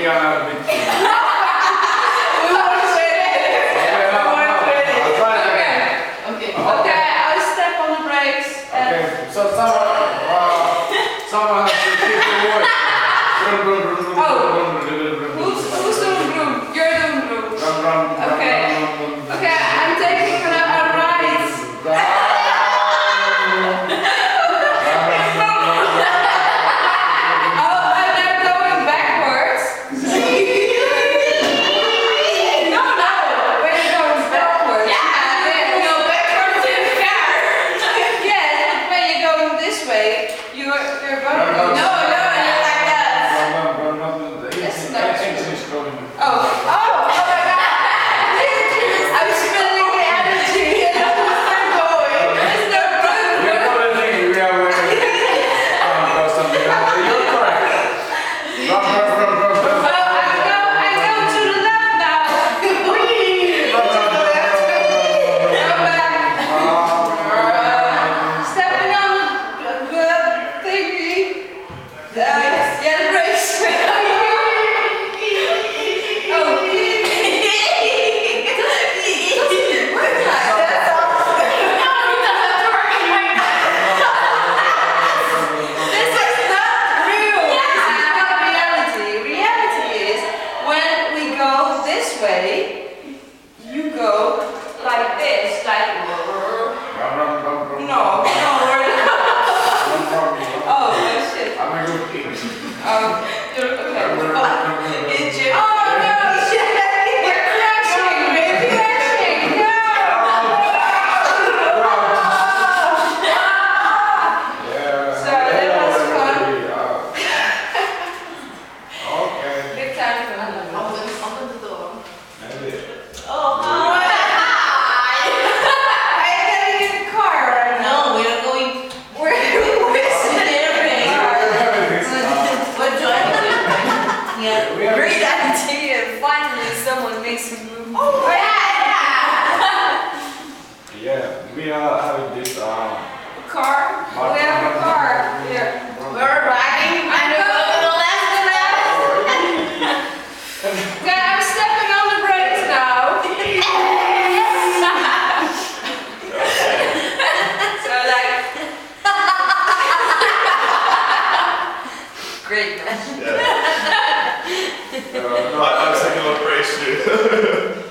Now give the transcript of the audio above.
we are a bit. We want to say it. I'll try it again. Okay. Okay, I'll step on the brakes. Okay, so someone has to keep the voice. Who's doing broom? You're doing broom. Okay. Okay. Okay, I'm taking a ride. Oh, and they're going backwards. No, we're going backwards. Yeah, go backwards in the car. Yes, but when you're going this way, you're going. No, you're like that. That's not true. Oh my God! I'm spending the energy and I'm still going. It's no We are good. thinking we are wearing something else. You're correct. Oh, I go to the left now. Go back. Stepping on the thingy. Yeah, the brakes. You go like this, like no. Oh shit. I'm a good kid. You're okay. Oh no, shit! We're crashing, baby, crashing. No. So that was fun. Okay. Big time fun. Open the door. Maybe. Oh, I am getting in the car right now. no, we are going. We're sitting there. We're joining it. Yeah. We have- Great idea. Finally, someone makes a move. Oh yeah! Yeah, we are having this Car? We have a car here. We're riding. I know. Okay, I'm stepping on the brakes now. So like, Great man. I'm taking a break too.